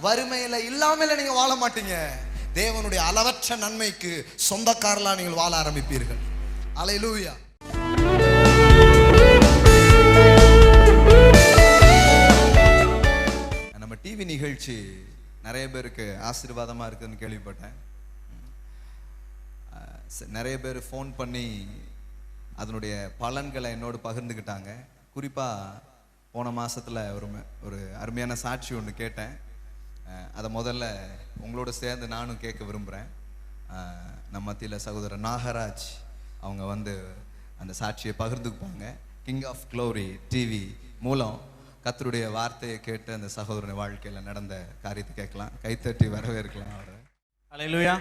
வறுமையில இல்லாமல் நீங்க வாழ மாட்டீங்க. தேவனுடைய அளவற்ற நன்மைக்கு சொந்தக்காரலா நீங்கள் வாழ ஆரம்பிப்பீர்கள். அல்லேலூயா. நம்ம டிவி நிகழ்ச்சி நிறைய பேருக்கு ஆசீர்வாதமா இருக்குன்னு கேள்விப்பட்டேன். நிறைய பேர் ஃபோன் பண்ணி அதனுடைய பலன்களை என்னோடு பகிர்ந்துக்கிட்டாங்க. குறிப்பாக போன மாதத்தில் ஒரு அருமையான சாட்சி ஒன்று கேட்டேன். அதை முதல்ல உங்களோட சேர்ந்து நானும் கேட்க விரும்புகிறேன். நம்ம மத்தியில் சகோதரர் நாகராஜ் அவங்க அந்த சாட்சியை பகிர்ந்துக்குப்பாங்க. கிங் ஆஃப் க்ளோரி டிவி மூலம் கர்த்தருடைய வார்த்தையை கேட்டு அந்த சகோதரன் வாழ்க்கையில் நடந்த காரியத்தை கேட்கலாம். கைத்தட்டி வரவேற்கலாம் அவரை. அல்லேலூயா.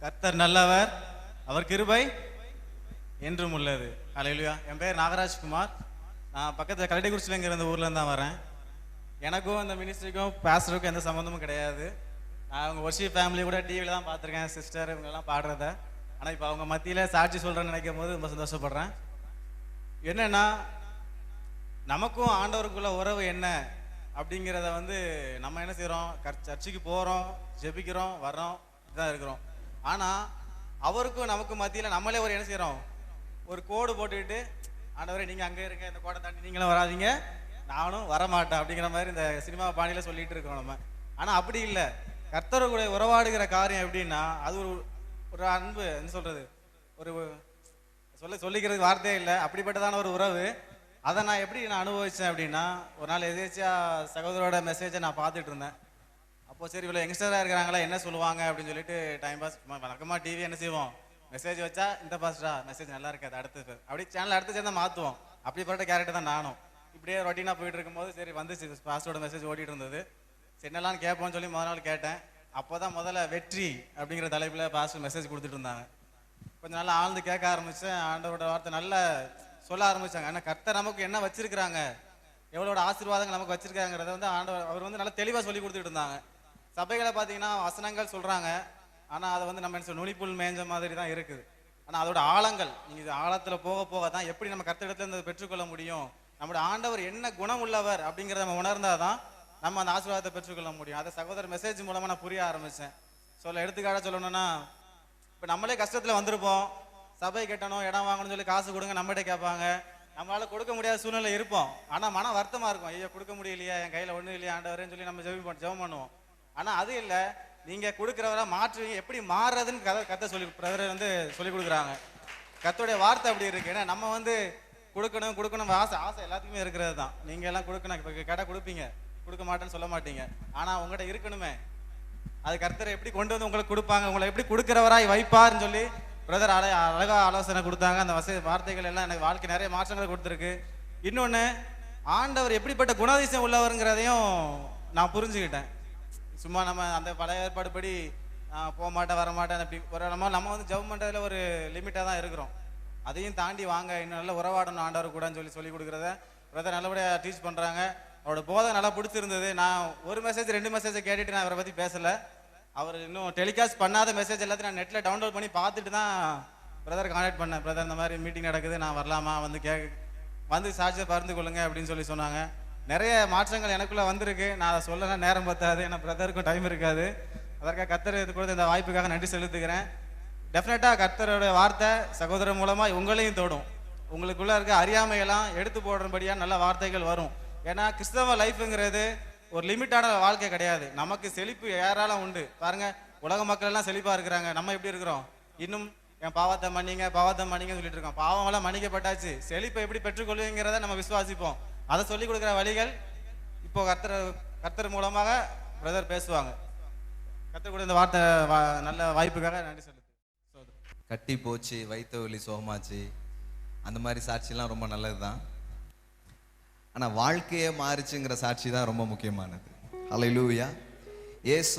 கர்த்தர் நல்லவர், அவர் கிருபை என்றும் உள்ளது. அல்லேலூயா. என் பேர் நாகராஜ்குமார். நான் பக்கத்தில் கரடிக்குறிச்சியிலங்கிற இந்த ஊர்லேருந்து தான் வரேன். எனக்கும் அந்த மினிஸ்ட்ரிக்கும் பாஸ்டருக்கும் எந்த சம்மந்தமும் கிடையாது. நான் அவங்க ஒர்ஷிப் ஃபேமிலி கூட டிவியில் தான் பார்த்துருக்கேன், சிஸ்டர் இவங்கெல்லாம் பாடுறத. ஆனால் இப்போ அவங்க மத்தியில் சாட்சி சொல்கிறேன்னு நினைக்கும் போது ரொம்ப சந்தோஷப்படுறேன். என்னென்னா, நமக்கும் ஆண்டவருக்குள்ள உறவு என்ன அப்படிங்கிறத நம்ம என்ன செய்கிறோம், சர்ச்சுக்கு போகிறோம், ஜெபிக்கிறோம், வர்றோம், இதுதான் இருக்கிறோம். ஆனால் அவருக்கும் நமக்கும் மத்தியில் நம்மளே என்ன செய்கிறோம், ஒரு கோடு போட்டுக்கிட்டு, ஆண்டவரே நீங்கள் அங்கே இருங்க, இந்த கோடை தாண்டி நீங்களும் வராதிங்க, நானும் வரமாட்டேன் அப்படிங்கிற மாதிரி இந்த சினிமா பாணியில் சொல்லிட்டு இருக்கிறோம் நம்ம. ஆனால் அப்படி இல்லை. கர்த்தருடைய உறவாடுகிற காரியம் எப்படின்னா, அது ஒரு அன்பு, என்ன சொல்கிறது, ஒரு சொல்லிக்கிறதுக்கு வார்த்தையே இல்லை, அப்படிப்பட்டதான ஒரு உறவு. அதை நான் எப்படி அனுபவித்தேன் அப்படின்னா, ஒரு நாள் எதேச்சியாக சகோதரோட மெசேஜை நான் பார்த்துட்டு இருந்தேன். அப்போது சரி, இவ்வளோ யங்ஸ்டராக இருக்கிறாங்களா, என்ன சொல்லுவாங்க அப்படின்னு சொல்லிட்டு டைம் பாஸ் வழக்கமாக டிவி என்ன செய்வோம், மெசேஜ் வச்சா இந்த பாஸ்டா மெசேஜ் நல்லா இருக்காது, அடுத்து அப்படி சேனல் அடுத்து சேர்ந்தா மாற்றுவோம். அப்படிப்பட்ட கேரக்டர் தான் நானும். இப்படியே ரொட்டீனாக போயிட்டு இருக்கும்போது சரி பாஸ்டரோட மெசேஜ் ஓடிட்டு இருந்தது. சரி என்னெல்லாம் கேட்போம்னு சொல்லி முதல் கேட்டேன். அப்போ தான் முதல்ல வெற்றி அப்படிங்கிற தலைப்பில் பாஸ்டர் மெசேஜ் கொடுத்துட்டு இருந்தாங்க. கொஞ்சம் நல்லா ஆழ்ந்து கேட்க ஆரம்பித்தேன். ஆண்டவரோட வார்த்தை நல்லா சொல்ல ஆரம்பித்தாங்க. ஆனால் கர்த்தர் நமக்கு என்ன வச்சிருக்கிறாங்க, எவ்வளோட ஆசீர்வாதங்கள் நமக்கு வச்சிருக்காங்கிறத ஆண்டவர் அவர் நல்லா தெளிவாக சொல்லி கொடுத்துட்டு இருந்தாங்க. சபைகளை பார்த்தீங்கன்னா வசனங்கள் சொல்கிறாங்க, ஆனால் அதை நம்ம என்ன நுனிப்புல் மேஞ்ச மாதிரி தான் இருக்குது. ஆனால் அதோட ஆழங்கள், நீங்கள் ஆழத்தில் போக போக தான் எப்படி நம்ம கர்த்தரிடத்துல பெற்றுக்கொள்ள முடியும், நம்மளோட ஆண்டவர் என்ன குணம் உள்ளவர் அப்படிங்கிறத நம்ம உணர்ந்தால் தான் நம்ம அந்த ஆசீர்வாதத்தை பெற்றுக்கொள்ள முடியும். அதை சகோதரர் மெசேஜ் மூலமாக நான் புரிய ஆரம்பித்தேன். எடுத்துக்காட்ட சொல்லணும்னா, இப்போ நம்மளே கஷ்டத்தில் வந்திருப்போம், சபை கட்டணும், இடம் வாங்கணும்னு சொல்லி காசு கொடுங்க நம்மகிட்ட கேட்பாங்க. நம்மளால் கொடுக்க முடியாத சூழ்நிலை இருப்போம். ஆனால் மன வருத்தமாக இருக்கும், ஐயோ கொடுக்க முடியலையா, என் கையில் ஒன்றும் இல்லையா ஆண்டவரேன்னு சொல்லி நம்ம ஜெபம் பண்ணுவோம். ஆனால் அது இல்லை, நீங்கள் கொடுக்குறவரை மாற்றுவீங்க, எப்படி மாறுறதுன்னு கத்தை சொல்லி கொடுக்குறாங்க. கத்தோடைய வார்த்தை அப்படி இருக்கு. ஏன்னா நம்ம கொடுக்கணும் ஆசை எல்லாத்துக்குமே இருக்கிறது தான். நீங்கள் எல்லாம் கொடுக்கணும், இப்போ கடை கொடுப்பீங்க, கொடுக்க மாட்டேன்னு சொல்ல மாட்டீங்க. ஆனால் உங்கள்கிட்ட இருக்கணுமே, அது கர்த்தரை எப்படி கொண்டு உங்களுக்கு கொடுப்பாங்க, உங்களை எப்படி கொடுக்குறவராய் வைப்பார்னு சொல்லி பிரதர் அழகா ஆலோசனை கொடுத்தாங்க. அந்த வார்த்தைகள் எல்லாம் எனக்கு வாழ்க்கை நிறைய மாற்றங்களை கொடுத்துருக்கு. இன்னொன்று, ஆண்டவர் எப்படிப்பட்ட குணாதிசயம் உள்ளவருங்கிறதையும் நான் புரிஞ்சுக்கிட்டேன். சும்மா நம்ம அந்த பழைய ஏற்பாடு படி போக மாட்டேன் வரமாட்டேன் அப்படி ஒரு நம்ம ஜெபம் பண்ணுறதுல ஒரு லிமிட்டாக தான் இருக்கிறோம். அதையும் தாண்டி வாங்க, இன்னும் நல்ல உறவாடணும் ஆண்டவர் கூடன்னு சொல்லி கொடுக்குறத பிரதர் நல்லபடியாக டீச் பண்ணுறாங்க. அவரோட போதை நல்லா பிடிச்சிருந்தது. நான் ஒரு மெசேஜ் 2 மெசேஜை கேட்டுட்டு நான் அவரை பற்றி பேசலை. அவர் இன்னும் டெலிகாஸ்ட் பண்ணாத மெசேஜ் எல்லாத்தையும் நான் நெட்டில் டவுன்லோட் பண்ணி பார்த்துட்டு தான் பிரதர் கான்டாக்ட் பண்ணேன். பிரதர் இந்த மாதிரி மீட்டிங் நடக்குது, நான் வரலாமா, சாட்சியை பகிர்ந்து கொள்ளுங்க அப்படின்னு சொன்னாங்க. நிறைய மாற்றங்கள் எனக்குள்ளே வந்திருக்கு. நான் அதை சொல்லனா நேரம் பத்தாது, ஏன்னா பிரதருக்கும் டைம் இருக்காது. அதற்காக கர்த்தர் இது கொடுத்த இந்த வாய்ப்புக்காக நன்றி செலுத்துக்கிறேன். டெஃபினட்டாக கர்த்தரோட வார்த்தை சகோதரர் மூலமாக உங்களையும் தொடும். உங்களுக்குள்ளே இருக்க அறியாமையெல்லாம் எடுத்து போடுறபடியாக நல்ல வார்த்தைகள் வரும். ஏன்னா கிறிஸ்தவ லைஃபுங்கிறது ஒரு லிமிட்டான வாழ்க்கை கிடையாது. நமக்கு செழிப்பு ஏராளம் உண்டு. பாருங்க, உலக மக்கள் எல்லாம் செழிப்பாக இருக்கிறாங்க, நம்ம எப்படி இருக்கிறோம், இன்னும் என் பாவத்தை மன்னிங்க சொல்லிட்டு இருக்கோம். பாவமெல்லாம் மன்னிக்கப்பட்டாச்சு, செழிப்பை எப்படி பெற்றுக்கொள்வீங்கிறத நம்ம விசுவாசிப்போம். அதை சொல்லிக் கொடுக்குற வழிகள் இப்போ கர்த்தர் மூலமாக பிரதர் பேசுவாங்க. கர்த்தர் கூட இந்த வார்த்தை நல்ல வாய்ப்புக்காக நன்றி சொல்லுது. கட்டி போச்சு, வைத்த வலி சோகமாச்சு, அந்த மாதிரி சாட்சியெல்லாம் ரொம்ப நல்லது தான். ஆனால் வாழ்க்கையே மாறிச்சுங்கிற சாட்சி தான் ரொம்ப முக்கியமானது. அல்லேலூயா. இயேசு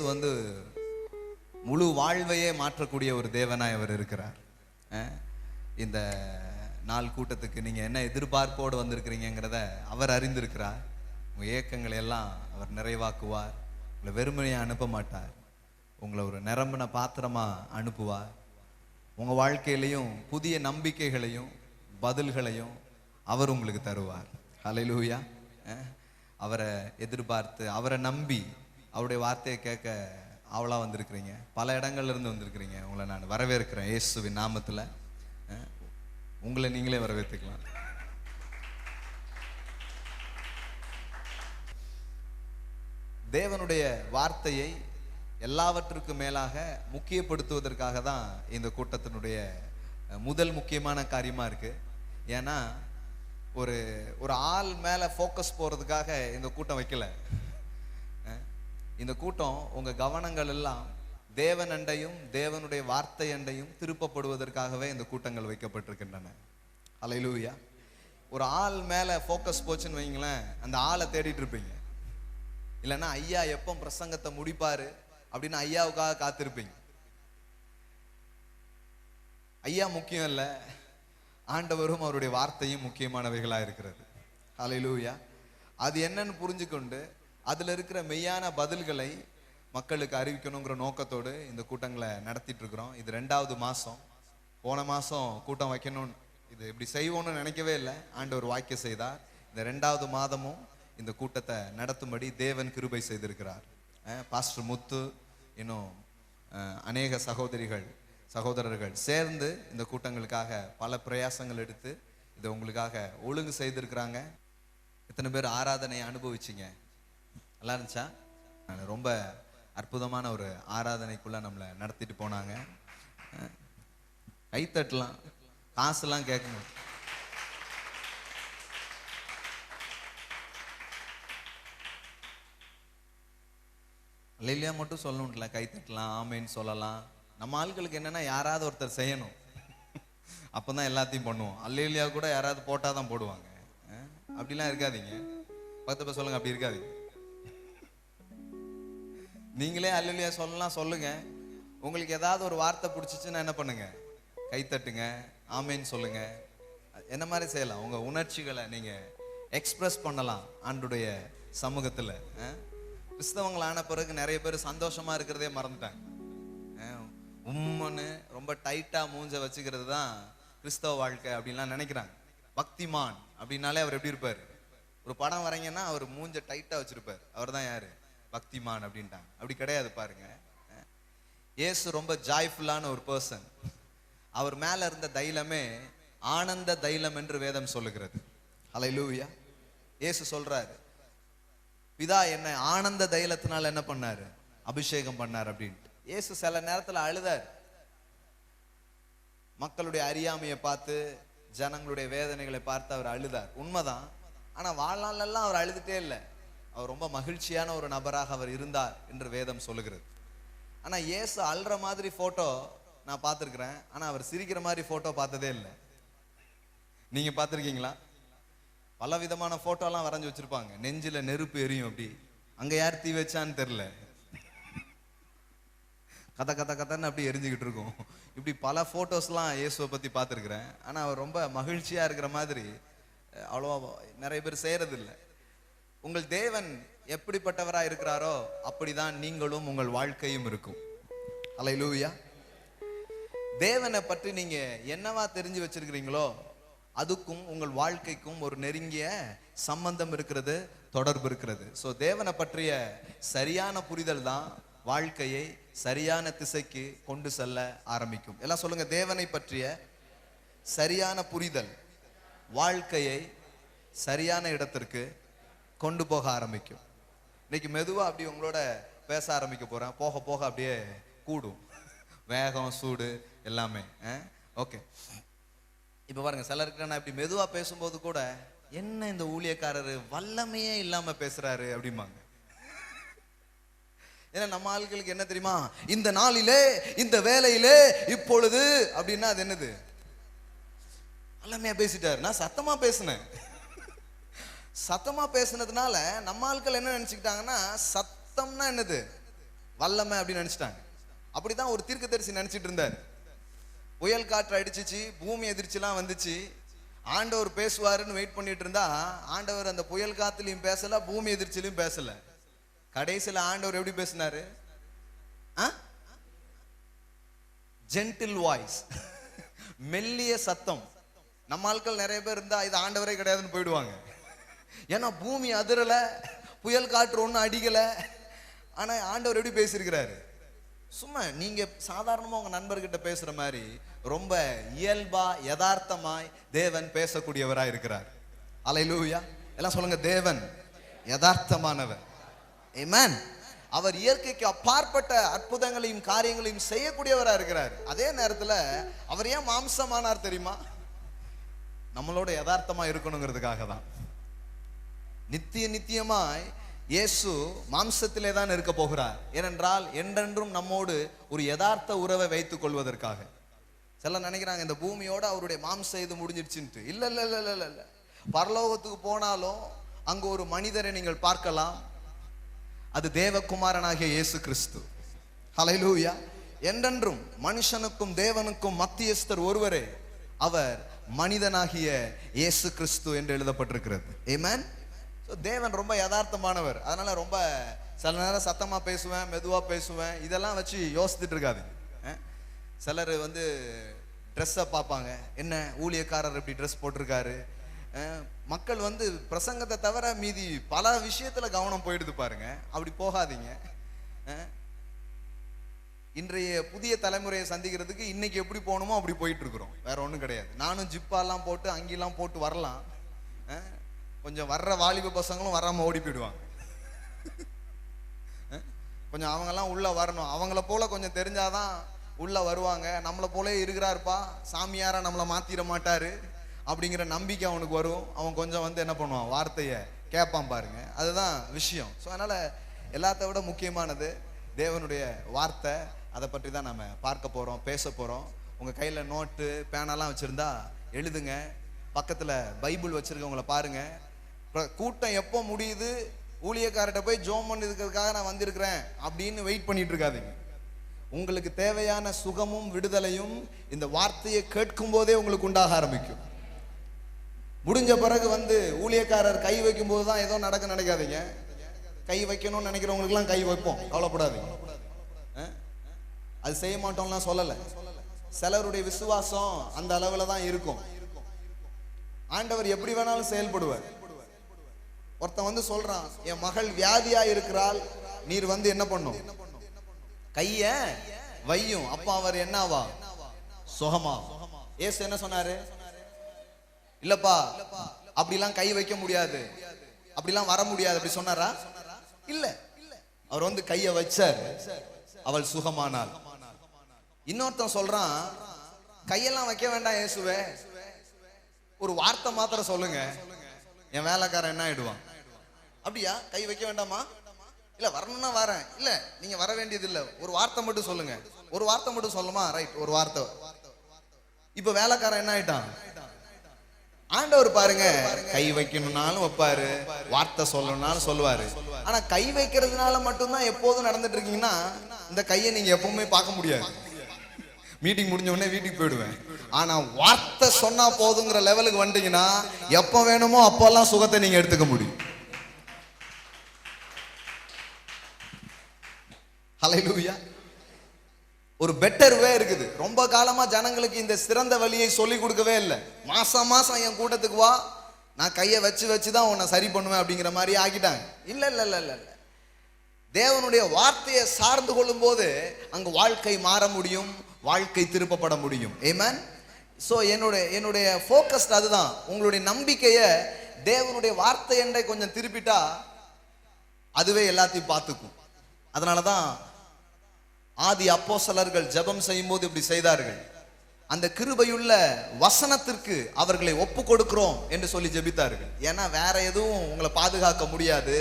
முழு வாழ்வையே மாற்றக்கூடிய ஒரு தேவனாய் அவர் இருக்கிறார். இந்த நாள் கூட்டத்துக்கு நீங்கள் என்ன எதிர்பார்ப்போடு வந்திருக்கிறீங்கிறத அவர் அறிந்திருக்கிறார். உங்கள் ஏக்கங்களை எல்லாம் அவர் நிறைவாக்குவார். உங்களை வெறுமனையாக அனுப்ப மாட்டார், உங்களை ஒரு நிரம்பின பாத்திரமாக அனுப்புவார். உங்கள் வாழ்க்கையிலையும் புதிய நம்பிக்கைகளையும் பதில்களையும் அவர் உங்களுக்கு தருவார். ஹல்லேலூயா. அவரை எதிர்பார்த்து அவரை நம்பி அவருடைய வார்த்தையை கேட்க அவளா வந்திருக்கிறீங்க. பல இடங்கள்ல இருந்து வந்திருக்கிறீங்க. உங்களை நான் வரவேற்கிறேன் இயேசுவின் நாமத்தில். உங்களை நீங்களே வரவேற்றுக்கலாம். தேவனுடைய வார்த்தையை எல்லாவற்றுக்கும் மேலாக முக்கியப்படுத்துவதற்காக தான் இந்த கூட்டத்தினுடைய முதல் முக்கியமான காரியமா இருக்கு. ஏன்னா ஒரு ஒரு ஆள் மேல ஃபோக்கஸ் போறதுக்காக இந்த கூட்டம் வைக்கல. இந்த கூட்டம் உங்க கவனங்கள் எல்லாம் தேவன் அண்டையும் தேவனுடைய வார்த்தை அண்டையும் திருப்பப்படுவதற்காகவே இந்த கூட்டங்கள் வைக்கப்பட்டிருக்கின்றன. அல்லேலூயா. ஒரு ஆள் மேல ஃபோக்கஸ் போச்சுன்னு வைங்களேன், அந்த ஆளை தேடிட்டு இருப்பீங்க. இல்லைன்னா ஐயா எப்போ பிரசங்கத்தை முடிப்பாரு அப்படின்னு ஐயாவுக்காக காத்திருப்பீங்க. ஐயா முக்கியம் இல்லை, ஆண்டவரும் அவருடைய வார்த்தையும் முக்கியமானவைகளா இருக்கிறது. அல்லேலூயா. அது என்னன்னு புரிஞ்சுக்கொண்டு அதுல இருக்கிற மெய்யான பதில்களை மக்களுக்கு அறிவிக்கணுங்கிற நோக்கத்தோடு இந்த கூட்டங்களை நடத்திட்டு இருக்கிறோம். இது 2வது மாசம். போன மாசம் கூட்டம் வைக்கணும்னு இது இப்படி செய்வோம்னு நினைக்கவே இல்லை. ஆண்டவர் வாக்கிய செய்தார். இந்த 2வது மாதமும் இந்த கூட்டத்தை நடத்தும்படி தேவன் கிருபை செய்திருக்கிறார். பாஸ்டர் முத்து இன்னும் அநேக சகோதரர்கள் சேர்ந்து இந்த கூட்டங்களுக்காக பல பிரயாசங்கள் எடுத்து இதை உங்களுக்காக ஒழுங்கு செய்திருக்கிறாங்க. எத்தனை பேர் ஆராதனையை அனுபவிச்சிங்க? நல்லா இருந்துச்சா? ரொம்ப அற்புதமான ஒரு ஆராதனைக்குள்ள நம்மளை நடத்திட்டு போனாங்க. கைத்தட்டலாம், காசுலாம் கேட்கணும். அல்லேலூயா மட்டும் சொல்லணும்ல, கைத்தட்டலாம், ஆமேன்னு சொல்லலாம். நம்ம ஆட்களுக்கு என்னன்னா யாராவது ஒருத்தர் செய்யணும், அப்பதான் எல்லாத்தையும் பண்ணுவோம். அல்லேலூயா கூட யாராவது போட்டாதான் போடுவாங்க. அப்படிலாம் இருக்காதீங்க. 10 பேர் சொல்லுங்க, அப்படி இருக்காதீங்க. நீங்களே அல்லேலூயா சொல்லலாம், சொல்லுங்க. உங்களுக்கு ஏதாவது ஒரு வார்த்தை பிடிச்சிச்சுன்னா என்ன பண்ணுங்க? கைத்தட்டுங்க, ஆமேன்னு சொல்லுங்க. என்ன மாதிரி செய்யலாம்? உங்க உணர்ச்சிகளை நீங்க எக்ஸ்பிரஸ் பண்ணலாம் ஆண்டுடைய சமூகத்துல. கிறிஸ்தவங்கள் ஆன பிறகு நிறைய பேர் சந்தோஷமா இருக்கிறதே மறந்துட்டாங்க. உம்முன்னு ரொம்ப டைட்டா மூஞ்ச வச்சுக்கிறது தான் கிறிஸ்தவ வாழ்க்கை அப்படின்லாம் நினைக்கிறாங்க. பக்திமான் அப்படின்னாலே அவர் எப்படி இருப்பாரு? ஒரு படம் வரைங்கன்னா அவர் மூஞ்ச டைட்டா வச்சிருப்பாரு, அவர் தான் யாரு? பக்திமான் அப்படின்ட்டாங்க. அப்படி கிடையாது பாருங்க. இயேசு ரொம்ப ஜாய்ஃபுல்லான ஒரு பர்சன். அவர் மேல இருந்த தைலமே ஆனந்த தைலம் என்று வேதம் சொல்லுகிறது. அல்லேலூயா. இயேசு சொல்றாரு, பிதா என்ன ஆனந்த தைலத்தினால என்ன பண்ணாரு? அபிஷேகம் பண்ணார் அப்படின்ட்டு. இயேசு சில நேரத்துல அழுதார். மக்களுடைய அறியாமையை பார்த்து, ஜனங்களுடைய வேதனைகளை பார்த்து அவர் அழுதார். உண்மைதான். ஆனா வாழ்நாளெல்லாம் அவர் அழுதுட்டே இல்லை. அவர் ரொம்ப மகிழ்ச்சியான ஒரு நபராக அவர் இருந்தார் என்று வேதம் சொல்லுகிறது. ஆனா இயேசு அழுற மாதிரி போட்டோ நான் பார்த்திருக்கிறேன். ஆனா அவர் சிரிக்கிற மாதிரி போட்டோ பார்த்ததே இல்லை. நீங்க பார்த்திருக்கீங்களா? பல விதமான போட்டோலாம் வரைஞ்சு வச்சிருப்பாங்க. நெஞ்சில நெருப்பு எரியும், அப்படி அங்க யார் தீ வச்சான்னு தெரியல, கதன்னு அப்படி எரிஞ்சுக்கிட்டு இருக்கும். இப்படி பல போட்டோஸ்லாம் இயேசுவை பத்தி பார்த்துருக்கிறேன். ஆனா அவர் ரொம்ப மகிழ்ச்சியா இருக்கிற மாதிரி அவ்வளவா நிறைய பேர் செய்யறது இல்லை. உங்கள் தேவன் எப்படிப்பட்டவரா இருக்கிறாரோ அப்படிதான் நீங்களும் உங்கள் வாழ்க்கையும் இருக்கும். அல்லேலூயா. தேவனை பற்றி நீங்க என்னவா தெரிஞ்சு வச்சிருக்கிறீங்களோ அதுக்கும் உங்கள் வாழ்க்கைக்கும் ஒரு நெருங்கிய சம்பந்தம் இருக்கிறது, தொடர்பு இருக்கிறது. ஸோ தேவனை பற்றிய சரியான புரிதல் தான் வாழ்க்கையை சரியான திசைக்கு கொண்டு செல்ல ஆரம்பிக்கும். எல்லாம் சொல்லுங்க, தேவனை பற்றிய சரியான புரிதல் வாழ்க்கையை சரியான இடத்திற்கு கொண்டு போக ஆரம்பிக்கும். இன்னைக்கு மெதுவா அப்படி உங்களோட பேச ஆரம்பிக்க போறேன். போக போக அப்படியே கூடும் வேகம், சூடு எல்லாமே. ஓகே, இப்ப பாருங்க, சிலருக்கு நான் இப்படி மெதுவா பேசும்போது கூட என்ன இந்த ஊழியக்காரரு வல்லமையே இல்லாம பேசுறாரு அப்படிம்பாங்க. ஏன்னா நம்ம ஆட்களுக்கு என்ன தெரியுமா? இந்த நாளிலே, இந்த வேலையிலே, இப்பொழுது அப்படின்னா அது என்னது? வல்லமையா பேசிட்டாரு. நான் சத்தமா பேசினேன். சத்தமா பேசுனதுனால நம்ம ஆட்கள் என்ன நினைச்சுக்கிட்டாங்கன்னா, சத்தம்னா என்னது? வல்லமை அப்படின்னு நினைச்சிட்டாங்க. அப்படிதான் ஒரு தீர்க்கதரிசி நினைச்சிட்டு இருந்தார். புயல் காற்று அடிச்சிச்சு, பூமி எதிர்ச்சிலாம் வந்துச்சு. ஆண்டவர் பேசுவாருன்னு வெயிட் பண்ணிட்டு இருந்தா, ஆண்டவர் அந்த புயல் காத்துலயும் பேசல, பூமி எதிர்ச்சிலையும் பேசல. கடைசியில் ஆண்டவர் எப்படி பேசினாரு? ஜென்டில் வாய்ஸ், மெல்லிய சத்தம். நம்ம ஆட்கள் நிறைய பேர் இருந்தா இது ஆண்டவரே கிடையாதுன்னு போயிடுவாங்க. ஏன்னா பூமி அதிரல, புயல் காற்று ஒன்றும் அடிக்கல, ஆனா ஆண்டவர் எப்படி பேசியிருக்கிறாரு? சும்மா நீங்க சாதாரணமா உங்க நண்பர்கிட்ட பேசுற மாதிரி ரொம்ப இயல்பா யதார்த்தமாய் தேவன் பேசக்கூடியவரா இருக்கிறார். அல்லேலூயா. எல்லாம் சொல்லுங்க, தேவன் யதார்த்தமானவர். ஆமென். அவர் இயற்கைக்கு அப்பாற்பட்ட அற்புதங்களையும் காரியங்களையும் செய்யக்கூடியவரா இருக்கிறார். அதே நேரத்துல அவர் ஏன் மாம்சமானார் தெரியுமா? நம்மளோட யதார்த்தமா இருக்கணுங்கிறதுக்காக தான். நித்தியமாய் இயேசு மாம்சத்திலே தான் இருக்க போகிறார். ஏனென்றால் என்றென்றும் நம்மோடு ஒரு யதார்த்த உறவை வைத்துக் கொள்வதற்காக. சிலர் நினைக்கிறாங்க இந்த பூமியோட அவருடைய மாம்சம் இது முடிஞ்சிடுச்சுன்ட்டு. இல்ல இல்ல இல்ல இல்ல இல்ல. பரலோகத்துக்கு போனாலும் அங்கு ஒரு மனிதரை நீங்கள் பார்க்கலாம். அது தேவகுமாரனாகிய இயேசு கிறிஸ்து. ஹல்லேலூயா. என்றென்றும் மனுஷனுக்கும் தேவனுக்கும் மத்தியஸ்தர் ஒருவரே, அவர் மனிதனாகிய இயேசு கிறிஸ்து என்று எழுதப்பட்டிருக்கிறது. ஆமென். தேவன் ரொம்ப யதார்த்தமானவர். அதனால ரொம்ப சில நேரம் சத்தமா பேசுவேன், மெதுவா பேசுவேன், இதெல்லாம் வச்சு யோசிச்சுட்டு இருக்காது. சிலர் வந்து ட்ரெஸ்ஸை பார்ப்பாங்க, என்ன ஊழியக்காரர் இப்படி ட்ரெஸ் போட்டிருக்காரு. மக்கள் வந்து பிரசங்கத்தை தவிர மீதி பல விஷயத்துல கவனம் போயிடுது பாருங்க. அப்படி போகாதீங்க. இன்றைய புதிய தலைமுறையை சந்திக்கிறதுக்கு இன்னைக்கு எப்படி போகணுமோ அப்படி போயிட்டு இருக்கிறோம். வேற ஒன்றும் கிடையாது. நானும் ஜிப்பாலாம் போட்டு அங்கெல்லாம் போட்டு வரலாம். கொஞ்சம் வர்ற வாலிப பசங்களும் வராம ஓடி போயிடுவாங்க. கொஞ்சம் அவங்கெல்லாம் உள்ள வரணும். அவங்கள போல கொஞ்சம் தெரிஞ்சாதான் உள்ள வருவாங்க. நம்மளை போலே இருக்கிறாருப்பா, சாமியாரா நம்மளை மாத்திர மாட்டாரு அப்படிங்கிற நம்பிக்கை அவனுக்கு வரும். அவன் கொஞ்சம் வந்து என்ன பண்ணுவான், வார்த்தையை கேட்பான் பாருங்க. அதுதான் விஷயம். ஸோ அதனால எல்லாத்த விட முக்கியமானது தேவனுடைய வார்த்தை. அதை பற்றி தான் நம்ம பார்க்க போறோம், பேச போறோம். உங்க கையில நோட்டு பேனெல்லாம் வச்சிருந்தா எழுதுங்க. பக்கத்துல பைபிள் வச்சிருக்கவங்களை பாருங்க. கூட்டம் எப்போ முடியுது, ஊழியக்காரர்கிட்ட போய் ஜோம் பண்ணதுக்காக நான் வந்திருக்கிறேன் அப்படின்னு வெயிட் பண்ணிட்டு இருக்காதீங்க. உங்களுக்கு தேவையான சுகமும் விடுதலையும் இந்த வார்த்தையை கேட்கும் போதே உங்களுக்கு உண்டாக ஆரம்பிக்கும். முடிஞ்ச பிறகு வந்து ஊழியக்காரர் கை வைக்கும் போது தான் ஏதோ நினைக்காதீங்க. கை வைக்கணும்னு நினைக்கிறவங்களுக்கு எல்லாம் கை வைப்போம், கவலைப்படாதீங்க. அது செய்ய மாட்டோம்லாம் சொல்லலை. சிலருடைய விசுவாசம் அந்த அளவுல தான் இருக்கும். ஆண்டவர் எப்படி வேணாலும் செயல்படுவார். ஒருத்தன் வந்து சொல்றான், என் மகள் வியாதியா இருக்கிறாள், நீர் வந்து என்ன பண்ணும், கைய வையும், அப்ப அவர் என்னவா, சுகமா. ஏசு என்ன சொன்னாரு? இல்லப்பா அப்படிலாம் கை வைக்க முடியாது, அப்படிலாம் வர முடியாது அப்படி சொன்னாரா? இல்ல. அவர் வந்து கைய வச்சார், அவள் சுகமானாள். இன்னொருத்தன் சொல்றான், கையெல்லாம் வைக்க வேண்டாம் இயேசுவே, ஒரு வார்த்தை மாத்திரம் சொல்லுங்க, என் வேலைக்காரன் என்ன ஆயிடுவான். அப்படியா, கை வைக்க வேண்டாமா? இல்ல வரணும்னா வரேன். இல்ல நீங்க வர வேண்டியது இல்ல, ஒரு வார்த்தை மட்டும் சொல்லுங்க. ஒரு வார்த்தை மட்டும் சொல்லுமா? ரைட், ஒரு வார்த்தை. இப்ப வேலைக்காரன் என்ன ஆயிட்டான்? ஆண்டவர் பாருங்க, கை வைக்கணும்னாலும் வைப்பாரு, வார்த்தை சொல்லணும்னாலும் சொல்லுவாரு. ஆனா கை வைக்கிறதுனால மட்டும்தான் எப்போதும் நடந்துட்டு இருக்கீங்கன்னா இந்த கையை நீங்க எப்பவுமே பார்க்க முடியாது. மீட்டிங் முடிஞ்ச உடனே வீட்டுக்கு போயிடுவேன். ஆனா வார்த்தை சொன்னா போதுங்கிற லெவலுக்கு வந்துட்டீங்கன்னா எப்ப வேணுமோ அப்பெல்லாம் சுகத்தை நீங்க எடுத்துக்க முடியும். ஹல்லேலூயா. ஒரு பெட்டர் வே இருக்குது. ரொம்ப காலமா ஜனங்களுக்கு இந்த சிறந்த வழியை சொல்லி கொடுக்கவே இல்லை. மாசம் மாசம் என் கூட்டத்துக்கு வா, நான் கையை வச்சுதான் உன்னை சரி பண்ணுவேன் அப்படிங்கிற மாதிரி ஆக்கிட்டாங்க. இல்ல இல்ல இல்ல இல்ல, தேவனுடைய வார்த்தையை சார்ந்து கொள்ளும் போது அங்கு வாழ்க்கை மாற முடியும், வாழ்க்கை திருப்பப்பட முடியும். ஆமென். சோ என்னுடைய ஃபோக்கஸ் அதுதான். உங்களுடைய நம்பிக்கையை தேவனுடைய வார்த்தை என்றே கொஞ்சம் திருப்பிட்டா அதுவே எல்லாத்தையும் பார்த்துக்கும். அதனாலதான் ஆதி அப்போஸ்தலர்கள் ஜெபம் செய்யும் போது இப்படி செய்தார்கள். அந்த கிருபையுள்ள வசனத்திற்கு அவர்களை ஒப்பு கொடுக்கிறோம் என்று சொல்லி ஜெபித்தார்கள். ஏன்னா வேற எதுவும் உங்களை பாதுகாக்க முடியாது.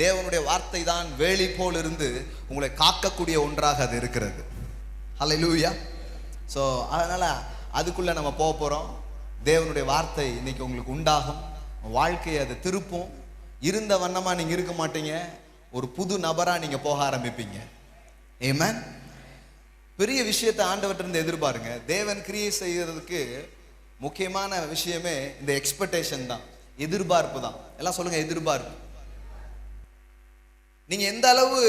தேவனுடைய வார்த்தை தான் வேலி போல் இருந்து உங்களை காக்கக்கூடிய ஒன்றாக அது இருக்கிறது. ஹல்லேலூயா. ஸோ அதனால அதுக்குள்ள நம்ம போக போறோம். தேவனுடைய வார்த்தை இன்னைக்கு உங்களுக்கு உண்டாகும், வாழ்க்கையை அது திருப்பும். இருந்த வண்ணமா நீங்க இருக்க மாட்டீங்க, ஒரு புது நபரா நீங்க போக ஆரம்பிப்பீங்க. ஆமென். பெரிய விஷயத்தை ஆண்டவர்ட்ட இருந்து எதிர்பாருங்க. தேவன் கிரியை செய்யறதுக்கு முக்கியமான விஷயமே இந்த எக்ஸ்பெக்டேஷன் தான், எதிர்பார்ப்பு தான். எல்லாம் சொல்லுங்க, எதிர்பார்ப்பு. நீங்க எந்த அளவு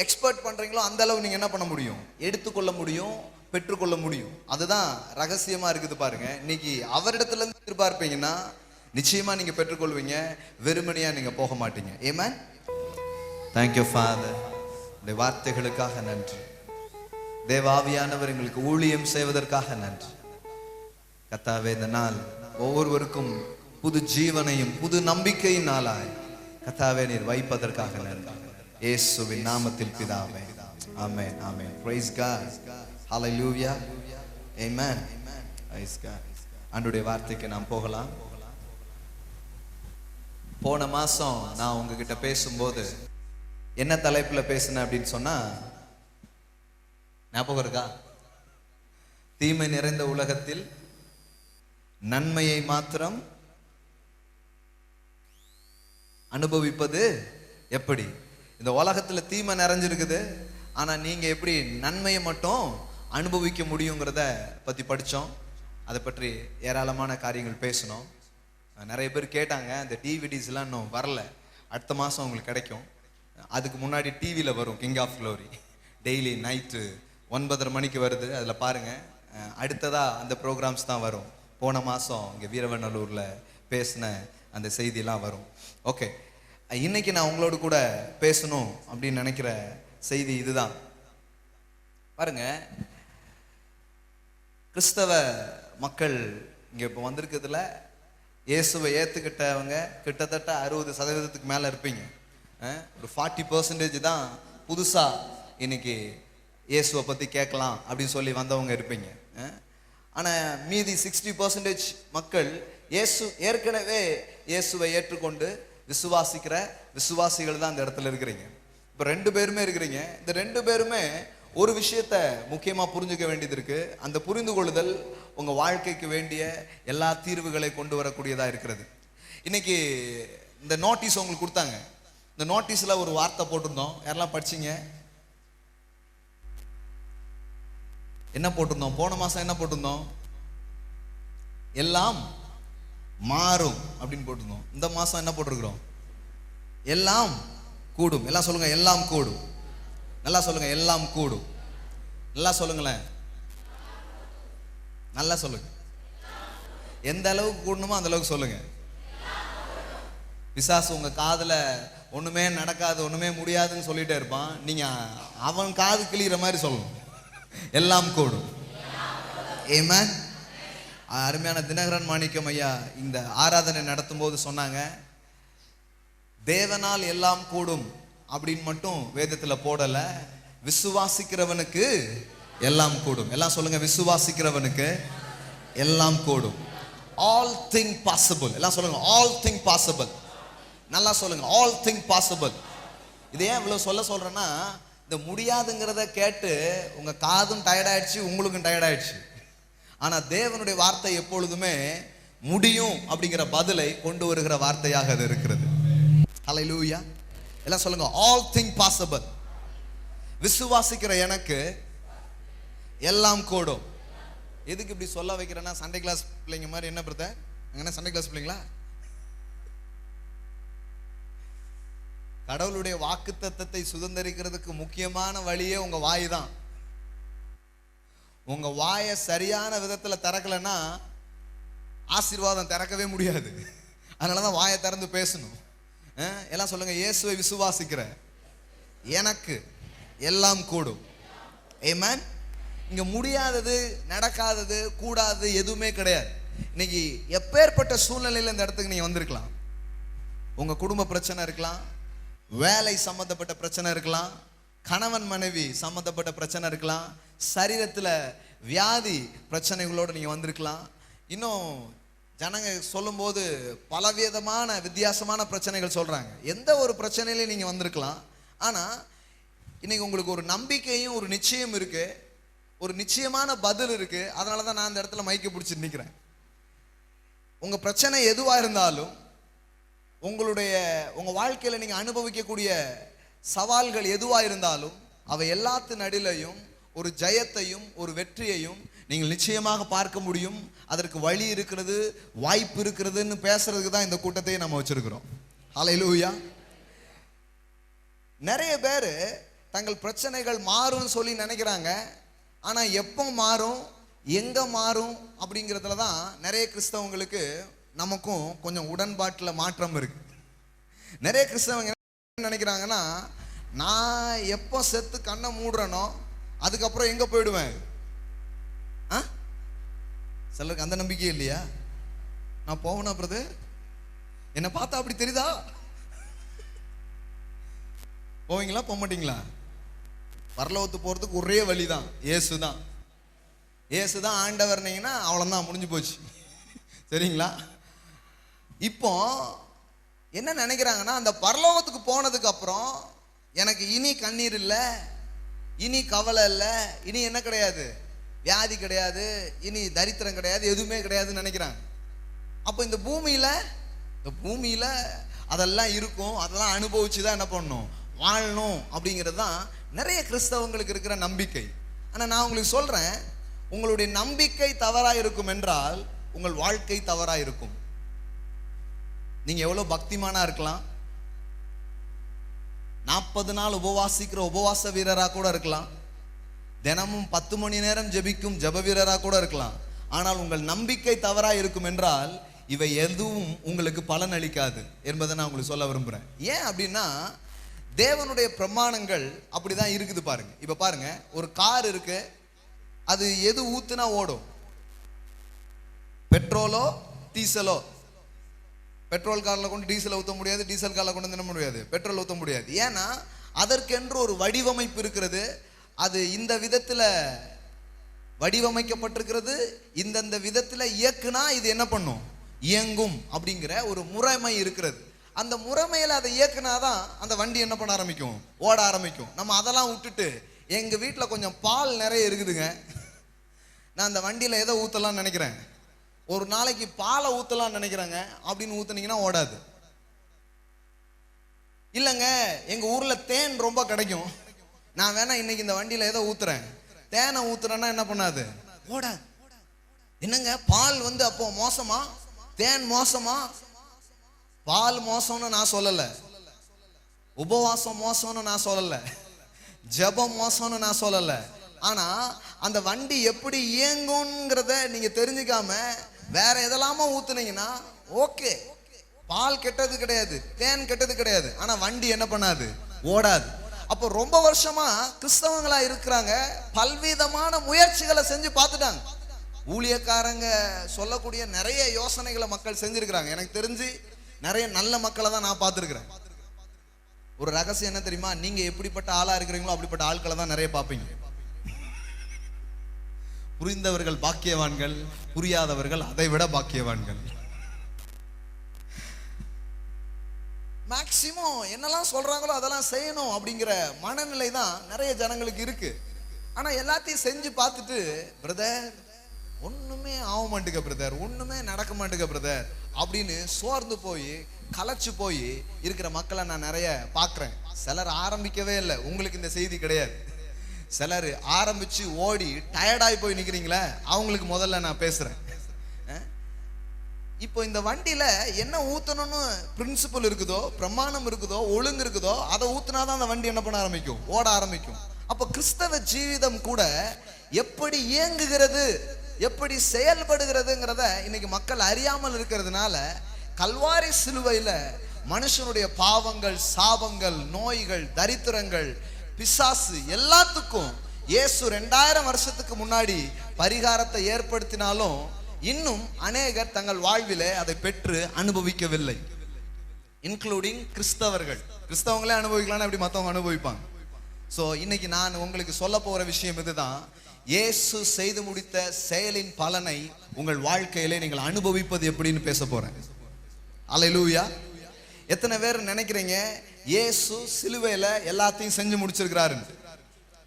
எக்ஸ்பெக்ட் பண்றீங்களோ அந்த அளவு நீங்க என்ன பண்ண முடியும், எடுத்துக்கொள்ள முடியும், பெற்றுக்கொள்ள முடியும். அதுதான் ரகசியமா இருக்குது பாருங்க. இன்னைக்கு அவரிடத்துல இருந்து எதிர்பார்ப்பீங்கன்னா நிச்சயமா நீங்க பெற்றுக்கொள்வீங்க, வெறுமனையா நீங்க போக மாட்டீங்க. ஆமென். Thank you, Father. உடைய வார்த்தைகளுக்காக நன்றி. தேவாவியானவர் எங்களுக்கு ஊழியம் செய்வதற்காக நன்றி. கர்த்தாவே, இந்த நாள் ஒவ்வொருவருக்கும் புது ஜீவனையும் புது நம்பிக்கையின் நாளாய் கர்த்தாவே நீர் வைப்பதற்காக நன்றி. இயேசுவின் நாமத்தில் பிதாவே, ஆமென், ஆமென். Praise God. Hallelujah. Amen. Praise God. ஆண்டவருடைய வார்த்தைக்கு நாம் போகலாம். போன மாசம் நான் உங்ககிட்ட பேசும்போது என்ன தலைப்புல பேசினேன் அப்படின்னு சொன்னா, ஞாபகம் இருக்கா? தீமை நிறைந்த உலகத்தில் நன்மையை மாத்திரம் அனுபவிப்பது எப்படி? இந்த உலகத்துல தீமை நிறைஞ்சிருக்குது, ஆனா நீங்க எப்படி நன்மையை மட்டும் அனுபவிக்க முடியுங்கிறத பத்தி படிச்சோம். அதை பற்றி ஏராளமான காரியங்கள் பேசணும். நிறைய பேர் கேட்டாங்க, இந்த டிவிடிஸ் எல்லாம் இன்னும் வரல, அடுத்த மாசம் உங்களுக்கு கிடைக்கும். அதுக்கு முன்னாடி டிவியில் வரும் King of Glory, daily night 9:30 மணிக்கு வருது. அதில் பாருங்க, அடுத்ததா அந்த ப்ரோக்ராம்ஸ் தான் வரும். போன மாதம் இங்கே வீரவநல்லூரில் பேசின அந்த செய்தியெல்லாம் வரும். ஓகே, இன்னைக்கு நான் உங்களோடு கூட பேசணும் அப்படின்னு நினைக்கிற செய்தி இதுதான். பாருங்க, கிறிஸ்தவ மக்கள் இங்கே இப்போ வந்திருக்கிறதுல இயேசுவை ஏற்றுக்கிட்டவங்க கிட்டத்தட்ட 60% மேலே இருப்பீங்க. ஒரு 40% தான் புதுசாக இன்னைக்கு இயேசுவை பற்றி கேட்கலாம் அப்படின்னு சொல்லி வந்தவங்க இருப்பீங்க. ஆனால் மீதி 60% மக்கள் ஏற்கனவே இயேசுவை ஏற்றுக்கொண்டு விசுவாசிக்கிற விசுவாசிகள் தான் இந்த இடத்துல இருக்கிறீங்க. இப்போ 2 பேருமே இருக்கிறீங்க. இந்த 2 பேருமே ஒரு விஷயத்த முக்கியமாக புரிஞ்சுக்க வேண்டியது இருக்கு. அந்த புரிந்து கொள்ளுதல் உங்கள் வாழ்க்கைக்கு வேண்டிய எல்லா தீர்வுகளை கொண்டு வரக்கூடியதாக இருக்கிறது. இன்னைக்கு இந்த நோட்டீஸ் உங்களுக்கு கொடுத்தாங்க. இந்த நோட்டீஸில் ஒரு வார்த்தை போட்டிருந்தோம். யாரெல்லாம் படிச்சீங்க? என்ன போட்டிருந்தோம்? போன மாதம் என்ன போட்டிருந்தோம்? எல்லாம் மாறும் அப்படின்னு போட்டிருந்தோம். இந்த மாதம் என்ன போட்டிருக்கிறோம்? எல்லாம் கூடும். எல்லாம் சொல்லுங்க, எல்லாம் கூடும். நல்லா சொல்லுங்க, எல்லாம் கூடும். நல்லா சொல்லுங்களேன், நல்லா சொல்லுங்க. எந்த அளவுக்கு கூடணுமோ அந்த அளவுக்கு சொல்லுங்க. பிசாசு உங்க காதுல ஒண்ணுமே நடக்காது, ஒண்ணுமே முடியாதுன்னு சொல்லிட்டே இருப்பான். நீங்க அவன் காது கிளியிற மாதிரி சொல்லணும், எல்லாம் கூடும். ஆமென். அருமையான தினகரன் மாணிக்கம் ஐயா இந்த ஆராதனை நடத்தும் போது சொன்னாங்க, தேவனால் எல்லாம் கூடும் அப்படின்னு மட்டும் வேதத்துல போடல, விசுவாசிக்கிறவனுக்கு எல்லாம் கூடும். எல்லாம் சொல்லுங்க, விசுவாசிக்கிறவனுக்கு எல்லாம் கூடும். All thing possible. எல்லாம் சொல்லுங்க, ஆல் திங் பாசிபிள். நல்லா சொல்லுங்க, ஆல் திங் பாசிபிள். இது ஏன் இவ்வளவு சொல்றேன்னா, இந்த முடியாதுங்கிறத கேட்டு உங்க காதும் டயர்ட் ஆயிடுச்சு, உங்களுக்கும் டயர்ட் ஆயிடுச்சு. ஆனா தேவனுடைய வார்த்தை எப்பொழுதுமே முடியும் அப்படிங்கிற பதிலை கொண்டு வருகிற வார்த்தையாக அது இருக்கிறது. ஹல்லேலூயா. எல்லாம் சொல்லுங்க, ஆல் திங் பாசிபிள். விசுவாசிக்கிற எனக்கு எல்லாம் கூடும். எதுக்கு இப்படி சொல்ல வைக்கிறேன்னா, சண்டே கிளாஸ் பிள்ளைங்க மாதிரி. என்ன பிரதர், என்ன சண்டே கிளாஸ் பிள்ளைங்களா? கடவுளுடைய வாக்குத்தத்தத்தை சுதந்திரிக்கிறதுக்கு முக்கியமான வழியே உங்க வாய் தான். உங்க வாயை சரியான விதத்துல திறக்கலன்னா ஆசீர்வாதம் திறக்கவே முடியாது. அதனாலதான் வாயை திறந்து பேசணும். எல்லாம் சொல்லுங்க, இயேசுவை விசுவாசிக்கிற எனக்கு எல்லாம் கூடும். ஆமென். இங்க முடியாதது, நடக்காதது, கூடாதது எதுவுமே கிடையாது. இன்னைக்கு எப்பேற்பட்ட சூழ்நிலையில இந்த இடத்துக்கு நீங்க வந்திருக்கலாம். உங்க குடும்ப பிரச்சனை இருக்கலாம், வேலை சம்பந்தப்பட்ட பிரச்சனை இருக்கலாம், கணவன் மனைவி சம்பந்தப்பட்ட பிரச்சனை இருக்கலாம், சரீரத்துல வியாதி பிரச்சனைகளோடு நீங்க வந்திருக்கலாம். இன்னும் ஜனங்க சொல்லும்போது பலவிதமான வித்தியாசமான பிரச்சனைகள் சொல்றாங்க. எந்த ஒரு பிரச்சனையிலையும் நீங்க வந்திருக்கலாம். ஆனா இன்னைக்கு உங்களுக்கு ஒரு நம்பிக்கையும் ஒரு நிச்சயம் இருக்கு, ஒரு நிச்சயமான பதில் இருக்கு. அதனாலதான் நான் இந்த இடத்துல மைக்க பிடிச்சிட்டு நிக்கிறேன். உங்க பிரச்சனை எதுவா இருந்தாலும், உங்க வாழ்க்கையில நீங்க அனுபவிக்கக்கூடிய சவால்கள் எதுவா இருந்தாலும், அவை எல்லாத்து நடுலையும் ஒரு ஜெயத்தையும் ஒரு வெற்றியையும் நீங்கள் நிச்சயமாக பார்க்க முடியும். அதற்கு வழி இருக்கிறது, வாய்ப்பு இருக்கிறதுன்னு பேசுறதுக்கு தான் இந்த கூட்டத்தையே நம்ம வச்சிருக்கிறோம். ஹல்லேலூயா. நிறைய பேர் தங்கள் பிரச்சனைகள் மாறும்னு சொல்லி நினைக்கிறாங்க. ஆனா எப்போ மாறும், எங்க மாறும் அப்படிங்கிறதுல தான் நிறைய கிறிஸ்தவங்களுக்கு நமக்கும் கொஞ்சம் உடன்பாட்டில் மாற்றம் இருக்கு. நிறைய கிறிஸ்தவங்க என்ன நினைக்கிறாங்கன்னா, நான் எப்போ செத்து கண்ணை மூடுறேனோ அதுக்கப்புறம் எங்க போயிடுவேன்? சிலருக்கு அந்த நம்பிக்கை இல்லையா? நான் போவேனா பிரதர்? என்ன பார்த்தா அப்படி தெரியுதா? போவீங்களா போக மாட்டீங்களா? பரலோகத்து போறதுக்கு ஒரே வழிதான், இயேசுதான். இயேசுதான் ஆண்டவர்னீங்கன்னா அவ்வளவுதான், முடிஞ்சு போச்சு. சரிங்களா? இப்போ என்ன நினைக்கிறாங்கன்னா, அந்த பரலோகத்துக்கு போனதுக்கு அப்புறம் எனக்கு இனி கண்ணீர் இல்லை, இனி கவலை இல்லை, இனி என்ன கிடையாது, வியாதி கிடையாது, இனி தரித்திரம் கிடையாது, எதுவுமே கிடையாதுன்னு நினைக்கிறாங்க. அப்போ இந்த பூமியில அதெல்லாம் இருக்கும், அதெல்லாம் அனுபவிச்சுதான் என்ன பண்ணணும், வாழணும் அப்படிங்கிறது தான் நிறைய கிறிஸ்தவங்களுக்கு இருக்கிற நம்பிக்கை. ஆனா நான் உங்களுக்கு சொல்றேன், உங்களுடைய நம்பிக்கை தவறா இருக்கும் என்றால் உங்கள் வாழ்க்கை தவறா இருக்கும். நீங்க எவ்வளவு பக்திமானா இருக்கலாம், 40 நாள் உபவாசிக்கிற உபவாச வீரரா கூட இருக்கலாம், தினமும் 10 மணி நேரம் ஜெபிக்கும் ஜெப வீரரா கூட இருக்கலாம். ஆனால் உங்கள் நம்பிக்கை தவறா இருக்கும் என்றால் இவை எதுவும் உங்களுக்கு பலன் அளிக்காது என்பதை நான் உங்களுக்கு சொல்ல விரும்புறேன். ஏன் அப்படின்னா, தேவனுடைய பிரமாணங்கள் அப்படிதான் இருக்குது. பாருங்க, இப்ப பாருங்க, ஒரு கார் இருக்கு, அது எது ஊத்துனா ஓடும்? பெட்ரோலோ டீசலோ? பெட்ரோல் கார்ல கொண்டு டீசல் ஊற்ற முடியாது, டீசல் கார்ல கொண்டு என்ன முடியாது, பெட்ரோல் ஊற்ற முடியாது. ஏன்னா அதற்கென்று ஒரு வடிவமைப்பு இருக்கிறது, அது இந்த விதத்துல வடிவமைக்கப்பட்டிருக்கிறது, இந்தந்த விதத்துல இயக்குனா இது என்ன பண்ணும், இயங்கும் அப்படிங்கிற ஒரு முறைமை இருக்கிறது. அந்த முறைமையில அதை இயக்குனாதான் அந்த வண்டி என்ன பண்ண ஆரம்பிக்கும், ஓட ஆரம்பிக்கும். நம்ம அதெல்லாம் விட்டுட்டு, எங்க வீட்டுல கொஞ்சம் பால் நிறைய இருக்குதுங்க, நான் அந்த வண்டியில எதை ஊத்தலாம்னு நினைக்கிறேன், ஒரு நாளைக்கு பாலை ஊத்தலாம்னு நினைக்கிறாங்க அப்படின்னு ஊத்துனீங்கன்னா ஓடாது. இல்லைங்க, எங்க ஊர்ல தேன் ரொம்ப கிடைக்கும், நான் வேணா இன்னைக்கு இந்த வண்டியில ஏதோ ஊத்துறேன், தேனை ஊத்துறேன்னா என்ன பண்ணாது, ஓடாது. என்னங்க, பால் அப்போ மோசமா, தேன் மோசமா? பால் மோசம்னு நான் சொல்லல, உபவாசம் மோசம்னு நான் சொல்லல, ஜெபம் மோசம்னு நான் சொல்லல. ஆனா அந்த வண்டி எப்படி இயங்குங்கிறத நீங்க தெரிஞ்சுக்காம வேற எதெல்லாமோ ஊத்துனீங்கன்னா ஓகே, பால் கெட்டது கிடையாது, தேன் கெட்டது கிடையாது, ஆனா வண்டி என்ன பண்ணாது, ஓடாது. அப்போ ரொம்ப வருஷமா கிறிஸ்தவங்களா இருக்கிறாங்க, பல்விதமான முயற்சிகளை செஞ்சு பார்த்துட்டாங்க. ஊழியக்காரங்க சொல்லக்கூடிய நிறைய யோசனைகளை மக்கள் செஞ்சிருக்கிறாங்க. எனக்கு தெரிஞ்சு நிறைய நல்ல மக்களை தான் நான் பார்த்துருக்கிறேன். ஒரு ரகசியம் என்ன தெரியுமா, நீங்க எப்படிப்பட்ட ஆளா இருக்கிறீங்களோ அப்படிப்பட்ட ஆட்களை தான் நிறைய பார்ப்பீங்க. புரிந்தவர்கள் பாக்கியவான்கள், புரியாதவர்கள் அதை விட பாக்கியவான்கள். மேக்சிமம் என்னெல்லாம் சொல்றாங்களோ அதெல்லாம் செய்யணும் அப்படிங்கிற மனநிலை தான் நிறைய ஜனங்களுக்கு இருக்கு. ஆனா எல்லாத்தையும் செஞ்சு பார்த்துட்டு, பிரதர் ஒண்ணுமே ஆக மாட்டேங்க பிரதர், ஒண்ணுமே நடக்க மாட்டேங்க பிரதர் அப்படின்னு சோர்ந்து போய் களைச்சு போய் இருக்கிற மக்களை நான் நிறைய பார்க்கிறேன். சிலர் ஆரம்பிக்கவே இல்லை, உங்களுக்கு இந்த செய்தி கிடையாது. சிலர் ஆரம்பிச்சு ஓடி டயர்டாகி போய் நிற்கிறீங்களே, அவங்களுக்கு முதல்ல நான் பேசுறேன். இப்போ இந்த வண்டியில என்ன ஊத்தணும்னு பிரின்சிபல் இருக்குதோ, பிரமாணம் இருக்குதோ, ஒழுங்கு இருக்குதோ, அதை ஊத்துனாதான் அந்த வண்டி என்ன பண்ண ஆரம்பிக்கும், ஓட ஆரம்பிக்கும். அப்போ கிறிஸ்தவ ஜீவிதம் கூட எப்படி இயங்குகிறது, எப்படி செயல்படுகிறதுங்கிறத இன்னைக்கு மக்கள் அறியாமல் இருக்கிறதுனால, கல்வாரி சிலுவையில மனுஷனுடைய பாவங்கள், சாபங்கள், நோய்கள், தரித்திரங்கள், பிசாசு எல்லாத்துக்கும் இயேசு 2000 வருஷத்துக்கு முன்னாடி பரிகாரத்தை ஏற்படுத்தினாலும் இன்னும் அநேகர் தங்கள் வாழ்விலே அதை பெற்று அனுபவிக்கவில்லை. இன்க்ளூடிங் கிறிஸ்தவர்கள். கிறிஸ்தவங்களே அனுபவிக்கலாம், எப்படி மற்றவங்க அனுபவிப்பாங்க? ஸோ இன்னைக்கு நான் உங்களுக்கு சொல்ல போற விஷயம் இதுதான், இயேசு செய்து முடித்த செயலின் பலனை உங்கள் வாழ்க்கையிலே நீங்கள் அனுபவிப்பது எப்படின்னு பேச போறேன். அல்லேலூயா. எத்தனை பேர் நினைக்கிறீங்க இயேசு சிலுவையில எல்லாத்தையும் செஞ்சு முடிச்சிருக்கிறாரு?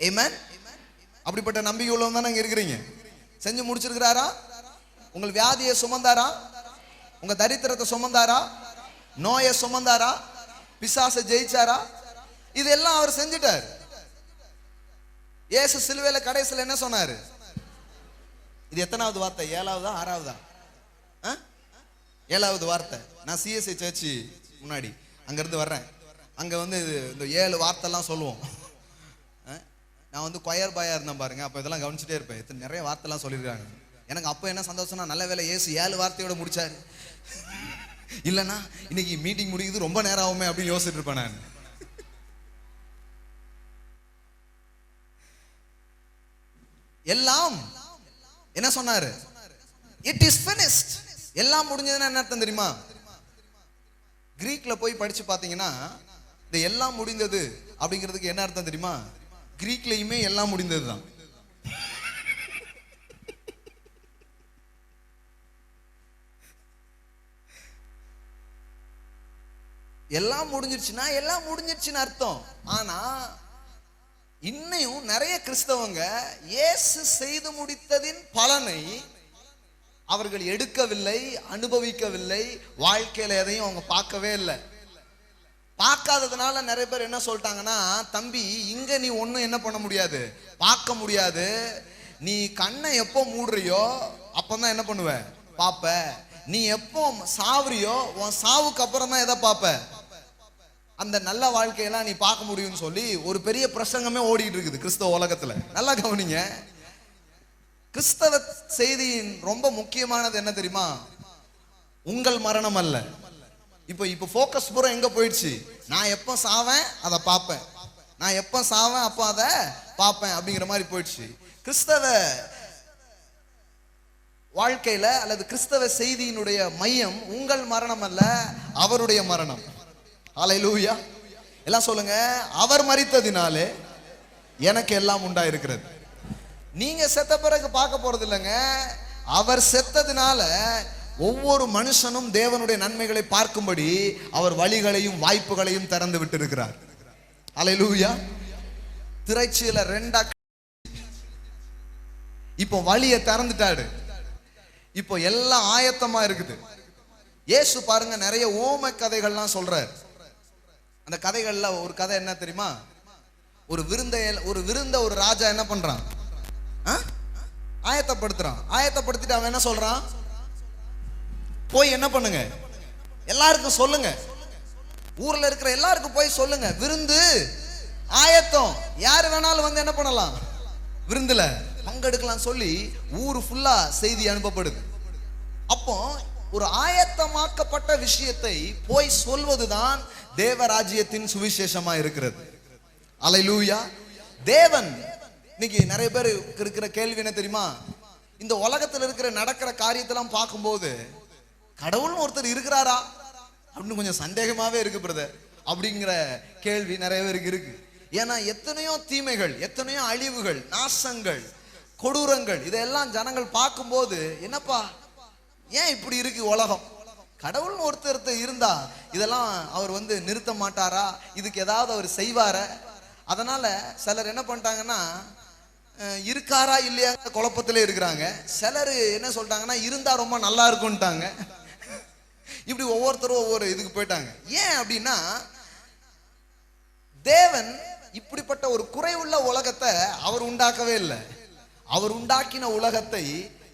ஆமென். அப்படிப்பட்ட நம்பிக்கை உள்ளவங்க தானே இருக்கிறீங்க. செஞ்சு முடிச்சிருக்கிறாரா? உங்கள் வியாதியை சுமந்தாரா? உங்க தரித்திரத்தை சுமந்தாரா? நோயை சுமந்தாரா? பிசாசை ஜெயிச்சாரா? இதெல்லாம் அவர் செஞ்சுட்டார். இயேசு சிலுவையில கடைசியில் என்ன சொன்னாரு? இது எத்தனாவது வார்த்தை? 7வதா 6வதா? 7வது வார்த்தை. நான் சிஎஸ்ஐ சர்ச்சு முன்னாடி அங்கிருந்து வர்றேன். அங்க இந்த 7 வார்த்தைலாம் சொல்லுவோம். நான் கொயர் பாயா இருந்தேன் பாருங்க, அப்ப இதெல்லாம் கவனிச்சுட்டே இருப்பேன். நிறைய வார்த்தைலாம் சொல்லியிருக்காங்க. எனக்கு அப்போ என்ன சந்தோஷம்னா, நல்ல வேலை இயேசு 7 வார்த்தையோட முடிச்சாரு, இல்லைன்னா இன்னைக்கு மீட்டிங் முடிக்குது ரொம்ப நேரம் ஆகுமே அப்படின்னு யோசிச்சுட்டு இருப்பேன் நான். எல்லாம் என்ன சொன்னாரு? It is finished. எல்லாம் முடிஞ்சதுன்னா என்ன அர்த்தம் தெரியுமா? கிரீக்ல போய் படிச்சு பாத்தீங்கன்னா இந்த எல்லாம் முடிந்தது அப்படிங்கிறதுக்கு என்ன அர்த்தம் தெரியுமா? கிரீக்லயுமே எல்லாம் முடிந்ததுதான். எல்லாம் முடிஞ்சிருச்சுன்னா எல்லாம் முடிஞ்சிருச்சுன்னு அர்த்தம். ஆனா இன்னையும் நிறைய கிறிஸ்தவங்க இயேசு செய்து முடித்ததின் பலனை அவர்கள் எடுக்கவில்லை, அனுபவிக்கவில்லை, வாழ்க்கையில எதையும் அவங்க பார்க்கவே இல்லை. பார்க்காததுனால நிறைய பேர் என்ன சொல்லிட்டாங்கன்னா, தம்பி இங்க நீ ஒன்னும் என்ன பண்ண முடியாது, பார்க்க முடியாது. நீ கண்ணை எப்போ மூடுறியோ அப்பதான் என்ன பண்ணுவ, பாப்ப. நீ எப்போ சாவுறியோ உன் சாவுக்கு அப்புறம் தான் எதை பாப்ப, அந்த நல்ல வாழ்க்கையெல்லாம் நீ பார்க்க முடியும்னு சொல்லி ஒரு பெரிய பிரசங்கமே ஓடிட்டு இருக்குது கிறிஸ்தவ உலகத்துல. நல்லா கவனிங்க, கிறிஸ்தவ செய்தியின் ரொம்ப முக்கியமானது என்ன தெரியுமா? உங்கள் மரணம் அல்ல. இப்போ ஃபோக்கஸ் பூரா எங்க போயிடுச்சு? நான் எப்போ சாவேன் அதை பார்ப்பேன், நான் எப்போ சாவேன் அப்போ அதை பார்ப்பேன் அப்படிங்கிற மாதிரி போயிடுச்சு. கிறிஸ்தவ வாழ்க்கையில அல்லது கிறிஸ்தவ செய்தியினுடைய மையம் உங்கள் மரணம் அல்ல, அவருடைய மரணம். ஹல்லேலூயா. எல்லாம் சொல்லுங்க, அவர் மரித்ததினாலே எனக்கு எல்லாம் உண்டாயிருக்கிறது. நீங்க செத்த பிறகு பார்க்க போறது இல்லைங்க, அவர் செத்ததினால ஒவ்வொரு மனுஷனும் தேவனுடைய நன்மைகளை பார்க்கும்படி அவர் வழிகளையும் வாய்ப்புகளையும் திறந்து விட்டு இருக்கிறார். ஹல்லேலூயா. திரைச்சீல ரெண்டா இப்போ வழியை திறந்துட்டாரு. இப்போ எல்லாம் ஆயத்தமா இருக்குது. இயேசு பாருங்க நிறைய ஓமை கதைகள்லாம் சொல்றார். அந்த கதைகள்ல ஒரு கதை என்ன தெரியுமா? ஒரு விருந்த ஒரு ராஜா என்ன பண்றான், ஆயத்தப்படுத்துறான். ஆயத்தப்படுத்திட்டு அவன் என்ன சொல்றான், போய் என்ன பண்ணுங்க, எல்லாருக்கும் சொல்லுங்க, ஊர்ல இருக்கிற எல்லாருக்கும் போய் சொல்லுங்க, விருந்து ஆயத்தம், யாரு வேணாலும் வந்து என்ன பண்ணலாம், விருந்துல பங்கெடுக்கலாம் சொல்லி ஊரு ஃபுல்லா செய்தி அனுப்பப்படுது. அப்போ ஒரு ஆயத்தமாக்கப்பட்ட விஷயத்தை போய் சொல்வதுதான் தேவராஜ்யத்தின் சுவிசேஷமா இருக்கிறது. அல்லேலூயா. தேவன் இன்னைக்கு நிறைய பேர் இருக்கிற கேள்வி என்ன தெரியுமா? இந்த உலகத்தில் இருக்கிற நடக்கிற காரியத்தெல்லாம் பார்க்கும்போது கடவுள்னு ஒருத்தர் இருக்கிறாரா அப்படின்னு கொஞ்சம் சந்தேகமாவே இருக்கு பிரதர் அப்படிங்கிற கேள்வி நிறைய பேருக்கு இருக்கு. ஏன்னா எத்தனையோ தீமைகள், எத்தனையோ அழிவுகள், நாசங்கள், கொடூரங்கள் இதெல்லாம் ஜனங்கள் பார்க்கும்போது என்னப்பா ஏன் இப்படி இருக்கு உலகம், கடவுள்னு ஒருத்தர் இருந்தா இதெல்லாம் அவர் வந்து நிறுத்த மாட்டாரா, இதுக்கு ஏதாவது அவர் செய்வார? அதனால சிலர் என்ன பண்ணிட்டாங்கன்னா இருக்காரா இல்லையா குழப்பத்திலே இருக்கிறாங்க. சிலர் என்ன சொல்லிட்டாங்கன்னா இருந்தா ரொம்ப நல்லா இருக்கும்ட்டாங்க. இப்படி ஒவ்வொருத்தரும் ஒவ்வொரு இதுக்கு போயிட்டாங்க. ஏன் அப்படின்னா தேவன் இப்படிப்பட்ட ஒரு குறைவுள்ள உலகத்தை அவர் உண்டாக்கவே இல்லை. அவர் உண்டாக்கின உலகத்தை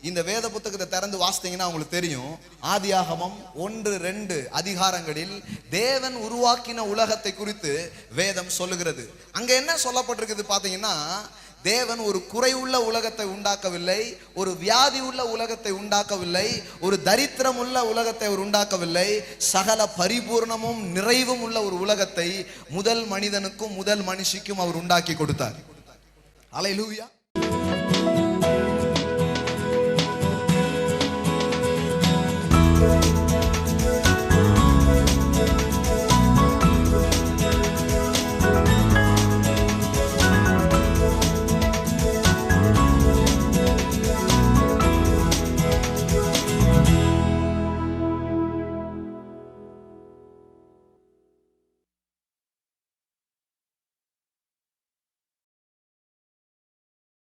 இந்த வேத புத்தகத்தை திறந்து வாசித்தீங்கன்னா உங்களுக்கு தெரியும். ஆதியாகமம் 1-2 அதிகாரங்களில் தேவன் உருவாக்கின உலகத்தை குறித்து வேதம் சொல்லுகிறது. அங்க என்ன சொல்லப்பட்டிருக்குது பாத்தீங்கன்னா, தேவன் ஒரு குறைவுள்ள உலகத்தை உண்டாக்கவில்லை, ஒரு வியாதி உள்ள உலகத்தை உண்டாக்கவில்லை, ஒரு தரித்திரம் உள்ள உலகத்தை அவர் உண்டாக்கவில்லை, சகல பரிபூர்ணமும் நிறைவும் உள்ள ஒரு உலகத்தை முதல் மனிதனுக்கும் முதல் மனுஷிக்கும் அவர் உண்டாக்கி கொடுத்தார். அல்லேலூயா.